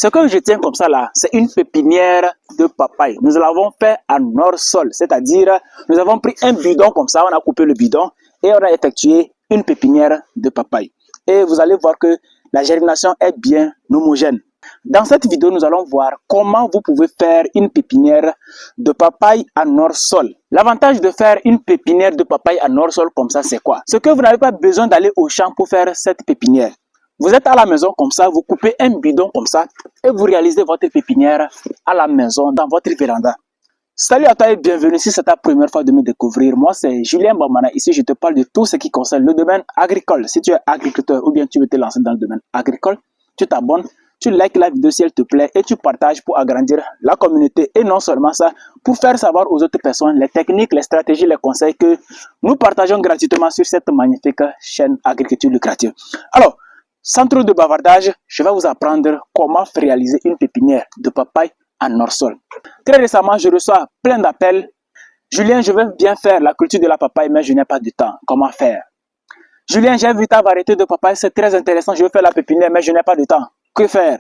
Ce que je tiens comme ça là, c'est une pépinière de papaye. Nous l'avons fait en hors-sol, c'est-à-dire nous avons pris un bidon comme ça, on a coupé le bidon et on a effectué une pépinière de papaye. Et vous allez voir que la germination est bien homogène. Dans cette vidéo, nous allons voir comment vous pouvez faire une pépinière de papaye en hors-sol. L'avantage de faire une pépinière de papaye en hors-sol comme ça, c'est quoi? C'est que vous n'avez pas besoin d'aller au champ pour faire cette pépinière. Vous êtes à la maison comme ça, vous coupez un bidon comme ça et vous réalisez votre pépinière à la maison, dans votre véranda. Salut à toi et bienvenue si c'est ta première fois de me découvrir. Moi, c'est Julien Bamana. Ici, je te parle de tout ce qui concerne le domaine agricole. Si tu es agriculteur ou bien tu veux te lancer dans le domaine agricole, tu t'abonnes, tu likes la vidéo si elle te plaît et tu partages pour agrandir la communauté. Et non seulement ça, pour faire savoir aux autres personnes les techniques, les stratégies, les conseils que nous partageons gratuitement sur cette magnifique chaîne Agriculture Lucrative. Alors, sans trop de bavardage, je vais vous apprendre comment réaliser une pépinière de papaye en hors-sol. Très récemment, je reçois plein d'appels. Julien, je veux bien faire la culture de la papaye, mais je n'ai pas de temps. Comment faire? Julien, j'ai vu ta variété de papaye, c'est très intéressant. Je veux faire la pépinière, mais je n'ai pas de temps. Que faire?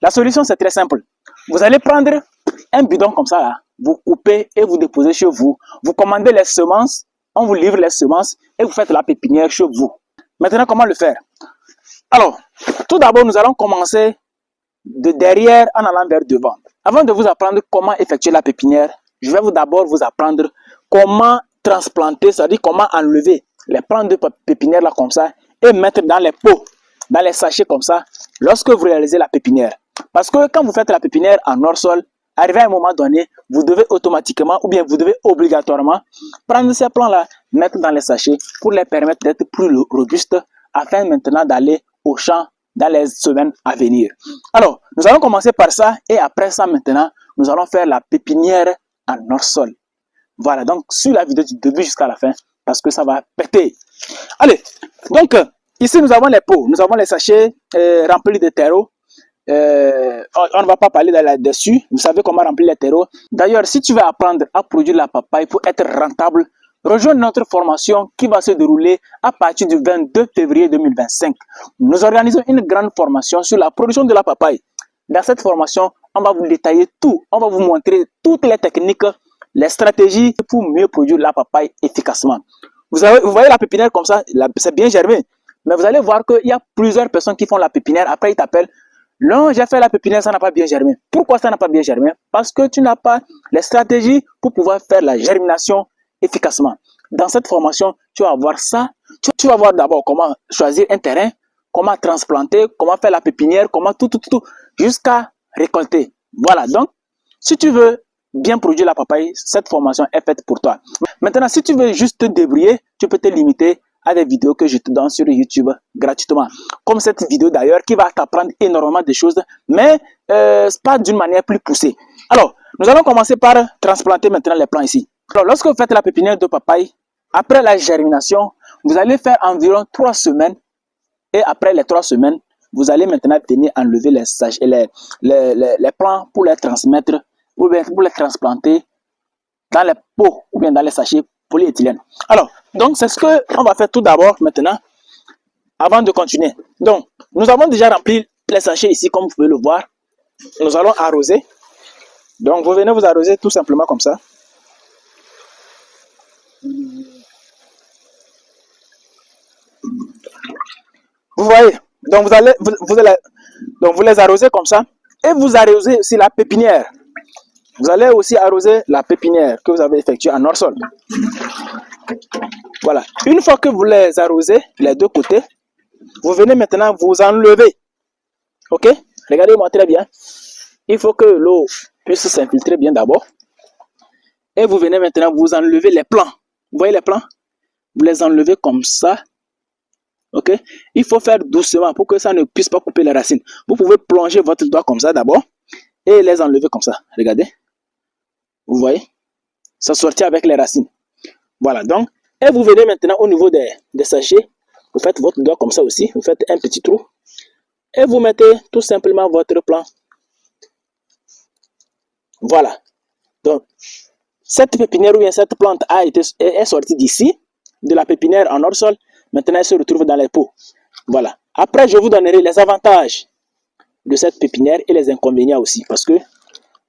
La solution, c'est très simple. Vous allez prendre un bidon comme ça, là. Vous coupez et vous déposez chez vous. Vous commandez les semences, on vous livre les semences et vous faites la pépinière chez vous. Maintenant, comment le faire? Alors, tout d'abord, nous allons commencer de derrière en allant vers devant. Avant de vous apprendre comment effectuer la pépinière, je vais d'abord vous apprendre comment transplanter, c'est-à-dire comment enlever les plantes de pépinière là comme ça et mettre dans les pots, dans les sachets comme ça, lorsque vous réalisez la pépinière. Parce que quand vous faites la pépinière en hors-sol, arrivé à un moment donné, vous devez automatiquement ou bien vous devez obligatoirement prendre ces plants-là, mettre dans les sachets pour les permettre d'être plus robustes afin maintenant d'aller au champ dans les semaines à venir. Alors, nous allons commencer par ça et après ça maintenant, nous allons faire la pépinière en hors-sol. Voilà, donc sur la vidéo du début jusqu'à la fin parce que ça va péter. Allez, donc ici nous avons les pots, nous avons les sachets remplis de terreau. On ne va pas parler là-dessus, vous savez comment remplir les terreaux. D'ailleurs, si tu veux apprendre à produire la papaye pour être rentable, rejoins notre formation qui va se dérouler à partir du 22 février 2025. Nous organisons une grande formation sur la production de la papaye. Dans cette formation, on va vous détailler tout. On va vous montrer toutes les techniques, les stratégies pour mieux produire la papaye efficacement. Vous voyez la pépinière comme ça, c'est bien germé. Mais vous allez voir qu'il y a plusieurs personnes qui font la pépinière. Après, ils t'appellent. Non, j'ai fait la pépinière, ça n'a pas bien germé. Pourquoi ça n'a pas bien germé? Parce que tu n'as pas les stratégies pour pouvoir faire la germination efficacement. Dans cette formation, tu vas voir ça. Tu vas voir d'abord comment choisir un terrain, comment transplanter, comment faire la pépinière, comment tout, jusqu'à récolter. Voilà, donc, si tu veux bien produire la papaye, cette formation est faite pour toi. Maintenant, si tu veux juste te débrouiller, tu peux te limiter à des vidéos que je te donne sur YouTube gratuitement. Comme cette vidéo d'ailleurs qui va t'apprendre énormément de choses, mais pas d'une manière plus poussée. Alors, nous allons commencer par transplanter maintenant les plants ici. Alors, lorsque vous faites la pépinière de papaye, après la germination, vous allez faire environ 3 semaines. Et après les 3 semaines, vous allez maintenant venir enlever les plants pour les transmettre ou bien pour les transplanter dans les pots ou bien dans les sachets polyéthylène. Alors, donc c'est ce qu'on va faire tout d'abord maintenant avant de continuer. Donc, nous avons déjà rempli les sachets ici comme vous pouvez le voir. Nous allons arroser. Donc, vous venez vous arroser tout simplement comme ça. Vous voyez, donc vous les arrosez comme ça et vous arrosez aussi la pépinière. Vous allez aussi arroser la pépinière que vous avez effectuée en hors-sol. Voilà. Une fois que vous les arrosez, les deux côtés, vous venez maintenant vous enlever. Ok? Regardez-moi très bien. Il faut que l'eau puisse s'infiltrer bien d'abord. Et vous venez maintenant vous enlever les plants. Vous voyez les plants? Vous les enlevez comme ça. Ok? Il faut faire doucement pour que ça ne puisse pas couper les racines. Vous pouvez plonger votre doigt comme ça d'abord et les enlever comme ça. Regardez. Vous voyez? Ça sortit avec les racines. Voilà, donc, et vous venez maintenant au niveau des sachets. Vous faites votre doigt comme ça aussi. Vous faites un petit trou. Et vous mettez tout simplement votre plant. Voilà. Donc, cette pépinière ou bien cette plante est sortie d'ici, de la pépinière en hors-sol. Maintenant, elle se retrouve dans les pots. Voilà. Après, je vous donnerai les avantages de cette pépinière et les inconvénients aussi. Parce que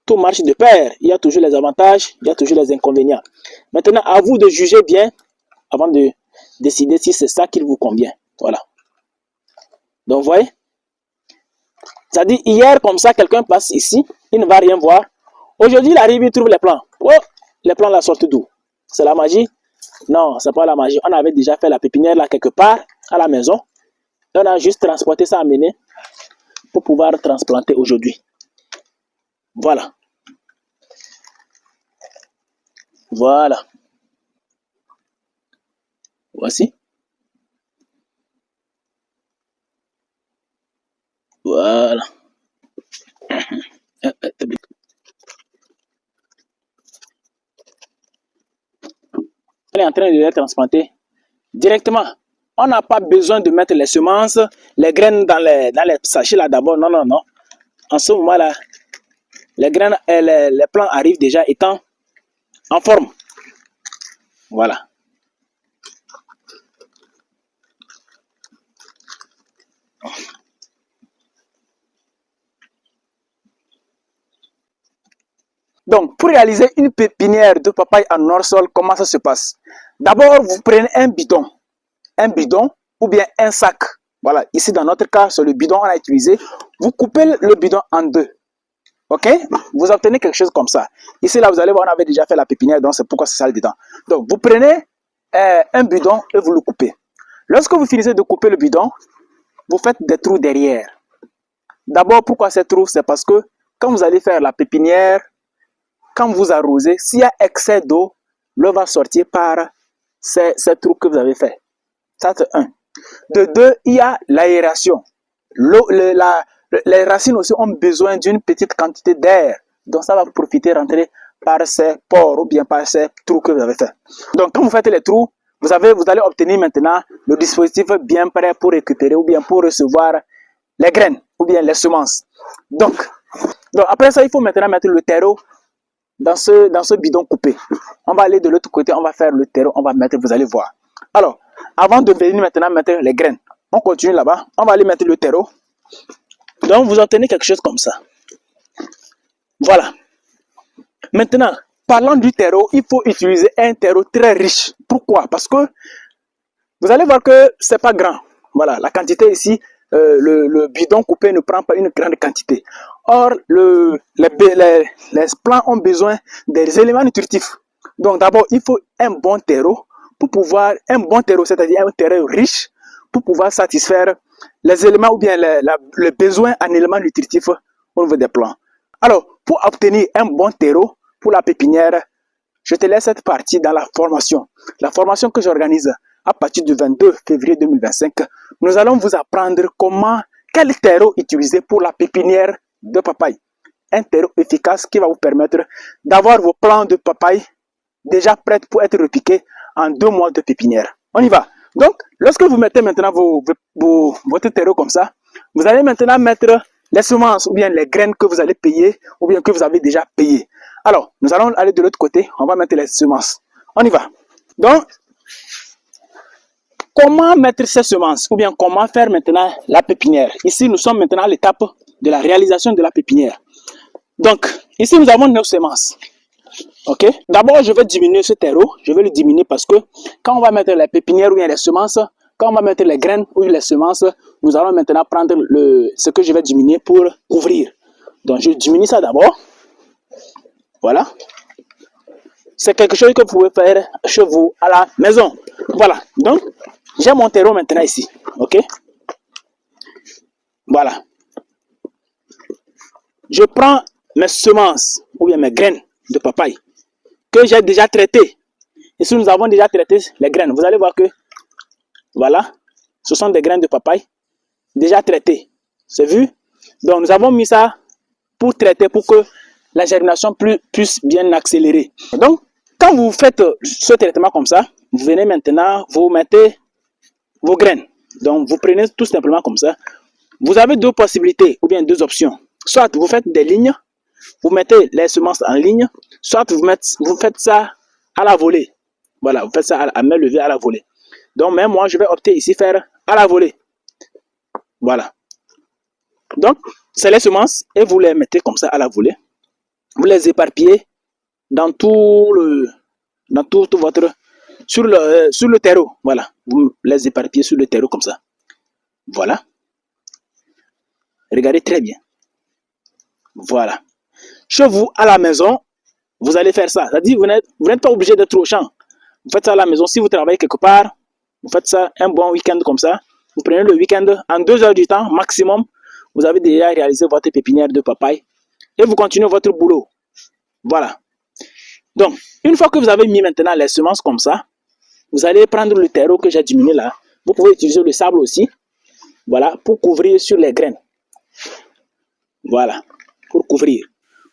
tout marche de pair. Il y a toujours les avantages, il y a toujours les inconvénients. Maintenant, à vous de juger bien avant de décider si c'est ça qui vous convient. Voilà. Donc, vous voyez, c'est-à-dire, hier, comme ça, quelqu'un passe ici, il ne va rien voir. Aujourd'hui, il arrive, il trouve les plans. Oh, les plans la sortent d'où? C'est la magie? Non, c'est pas la magie. On avait déjà fait la pépinière là quelque part à la maison. Et on a juste transporté ça, amené pour pouvoir transplanter aujourd'hui. Voilà. Voilà. Voici. Voilà. Elle est en train de les transplanter directement. On n'a pas besoin de mettre les semences, les graines dans les sachets là d'abord. Non, non, non. En ce moment-là, les graines et les plants arrivent déjà étant en forme. Voilà. Donc, pour réaliser une pépinière de papaye en hors-sol, comment ça se passe? D'abord, vous prenez un bidon ou bien un sac. Voilà, ici dans notre cas, c'est le bidon qu'on a utilisé. Vous coupez le bidon en deux. Ok? Vous obtenez quelque chose comme ça. Ici, là, vous allez voir, on avait déjà fait la pépinière, donc c'est pourquoi c'est ça le dedans. Donc, vous prenez un bidon et vous le coupez. Lorsque vous finissez de couper le bidon, vous faites des trous derrière. D'abord, pourquoi ces trous? C'est parce que quand vous allez faire la pépinière, quand vous arrosez, s'il y a excès d'eau, l'eau va sortir par ces trous que vous avez fait. Ça, c'est un. De deux, il y a l'aération. Les racines aussi ont besoin d'une petite quantité d'air. Donc, ça va vous profiter rentrer par ces pores ou bien par ces trous que vous avez fait. Donc, quand vous faites les trous, vous allez obtenir maintenant le dispositif bien prêt pour récupérer ou bien pour recevoir les graines ou bien les semences. Donc après ça, il faut maintenant mettre le terreau dans ce bidon coupé. On va aller de l'autre côté, on va faire le terreau, on va mettre, vous allez voir. Alors, avant de venir maintenant mettre les graines, on continue là-bas, on va aller mettre le terreau. Donc, vous obtenez quelque chose comme ça. Voilà. Maintenant, parlant du terreau, il faut utiliser un terreau très riche. Pourquoi? Parce que vous allez voir que c'est pas grand. Voilà, la quantité ici, le bidon coupé ne prend pas une grande quantité. Or, les plants ont besoin des éléments nutritifs. Donc, d'abord, il faut un bon terreau pour pouvoir, c'est-à-dire un terreau riche pour pouvoir satisfaire les éléments ou bien les besoins en éléments nutritifs au niveau des plants. Alors, pour obtenir un bon terreau pour la pépinière, je te laisse cette partie dans la formation. La formation que j'organise à partir du 22 février 2025, nous allons vous apprendre quel terreau utiliser pour la pépinière de papaye. Un terreau efficace qui va vous permettre d'avoir vos plants de papaye déjà prêts pour être repiqués en 2 mois de pépinière. On y va. Donc, lorsque vous mettez maintenant votre terreau comme ça, vous allez maintenant mettre les semences ou bien les graines que vous allez payer ou bien que vous avez déjà payées. Alors, nous allons aller de l'autre côté, on va mettre les semences. On y va. Donc, comment mettre ces semences ou bien comment faire maintenant la pépinière? Ici, nous sommes maintenant à l'étape de la réalisation de la pépinière. Donc, ici, nous avons nos semences. Ok? D'abord, je vais diminuer ce terreau. Je vais le diminuer parce que quand on va mettre les pépinières ou bien les semences, quand on va mettre les graines ou les semences, nous allons maintenant prendre ce que je vais diminuer pour couvrir. Donc, je diminue ça d'abord. Voilà. C'est quelque chose que vous pouvez faire chez vous à la maison. Voilà. Donc, j'ai mon terreau maintenant ici. Ok? Voilà. Je prends mes semences ou bien mes graines de papaye que j'ai déjà traitées. Ici, nous avons déjà traité les graines. Vous allez voir que, voilà, ce sont des graines de papaye déjà traitées. C'est vu? Donc, nous avons mis ça pour traiter, pour que la germination puisse bien accélérer. Donc, quand vous faites ce traitement comme ça, vous venez maintenant, vous mettez vos graines. Donc, vous prenez tout simplement comme ça. Vous avez 2 possibilités ou bien 2 options. Soit vous faites des lignes, vous mettez les semences en ligne, soit vous faites ça à la volée. Voilà, vous faites ça à main levée à la volée. Donc, même moi, je vais opter ici faire à la volée. Voilà. Donc, c'est les semences et vous les mettez comme ça à la volée. Vous les éparpillez dans tout votre, sur le terreau. Voilà, vous les éparpillez sur le terreau comme ça. Voilà. Regardez très bien. Voilà. Chez vous, à la maison, vous allez faire ça. C'est-à-dire, vous n'êtes pas obligé d'être au champ. Vous faites ça à la maison. Si vous travaillez quelque part, vous faites ça un bon week-end comme ça. Vous prenez le week-end en 2 heures du temps maximum. Vous avez déjà réalisé votre pépinière de papaye. Et vous continuez votre boulot. Voilà. Donc, une fois que vous avez mis maintenant les semences comme ça, vous allez prendre le terreau que j'ai diminué là. Vous pouvez utiliser le sable aussi. Voilà, pour couvrir sur les graines. Voilà, pour couvrir.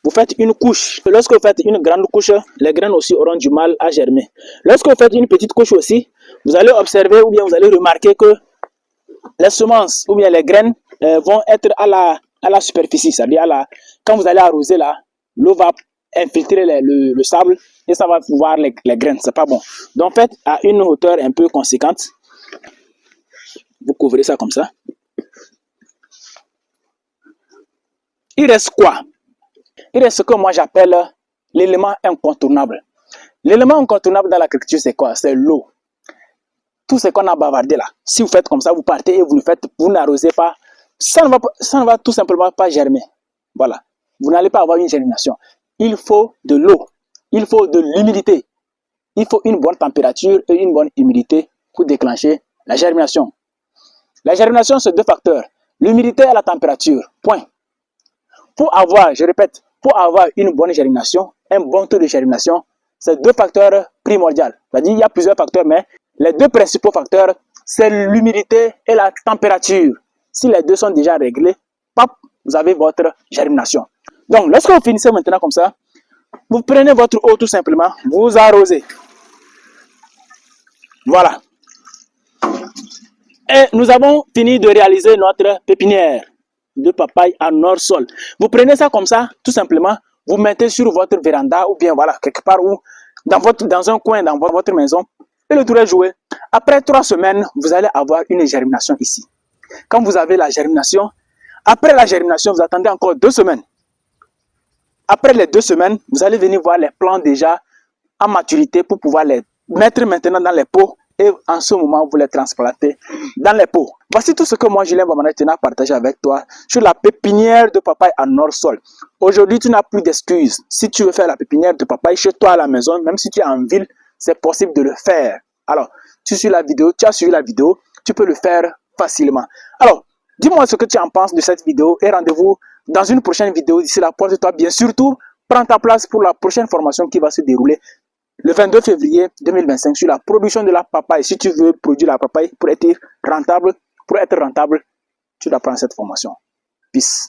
Vous faites une couche. Lorsque vous faites une grande couche, les graines aussi auront du mal à germer. Lorsque vous faites une petite couche aussi, vous allez observer ou bien vous allez remarquer que les semences ou bien les graines vont être à la superficie. C'est-à-dire quand vous allez arroser là, l'eau va infiltrer le sable et ça va pouvoir les graines. C'est pas bon. Donc faites à une hauteur un peu conséquente. Vous couvrez ça comme ça. Il reste quoi? Il reste ce que moi j'appelle l'élément incontournable. L'élément incontournable dans l'agriculture, c'est quoi? C'est l'eau. Tout ce qu'on a bavardé là. Si vous faites comme ça, vous partez et vous n'arrosez pas, ça ne va tout simplement pas germer. Voilà. Vous n'allez pas avoir une germination. Il faut de l'eau. Il faut de l'humidité. Il faut une bonne température et une bonne humidité pour déclencher la germination. La germination, c'est 2 facteurs. L'humidité et la température. Point. Pour avoir, je répète, pour avoir une bonne germination, un bon taux de germination, c'est 2 facteurs primordiaux. C'est-à-dire, il y a plusieurs facteurs, mais les 2 principaux facteurs, c'est l'humidité et la température. Si les 2 sont déjà réglés, pop, vous avez votre germination. Donc, lorsque vous finissez maintenant comme ça, vous prenez votre eau tout simplement, vous arrosez. Voilà. Et nous avons fini de réaliser notre pépinière de papaye en hors-sol. Vous prenez ça comme ça, tout simplement, vous mettez sur votre véranda ou bien voilà, quelque part où, dans un coin dans votre maison, et le tour est joué. Après 3 semaines, vous allez avoir une germination ici. Quand vous avez la germination, après la germination, vous attendez encore 2 semaines. Après les 2 semaines, vous allez venir voir les plants déjà en maturité pour pouvoir les mettre maintenant dans les pots et en ce moment, vous les transplantez dans les pots. Voici tout ce que moi, Julien Bamana, tenais à partager avec toi sur la pépinière de papaye en hors-sol. Aujourd'hui, tu n'as plus d'excuses. Si tu veux faire la pépinière de papaye chez toi à la maison, même si tu es en ville, c'est possible de le faire. Alors, tu as suivi la vidéo, tu peux le faire facilement. Alors, dis-moi ce que tu en penses de cette vidéo et rendez-vous dans une prochaine vidéo. D'ici là, porte-toi bien. Surtout, prends ta place pour la prochaine formation qui va se dérouler le 22 février 2025 sur la production de la papaye. Si tu veux produire la papaye pour être rentable, tu dois prendre cette formation. Peace.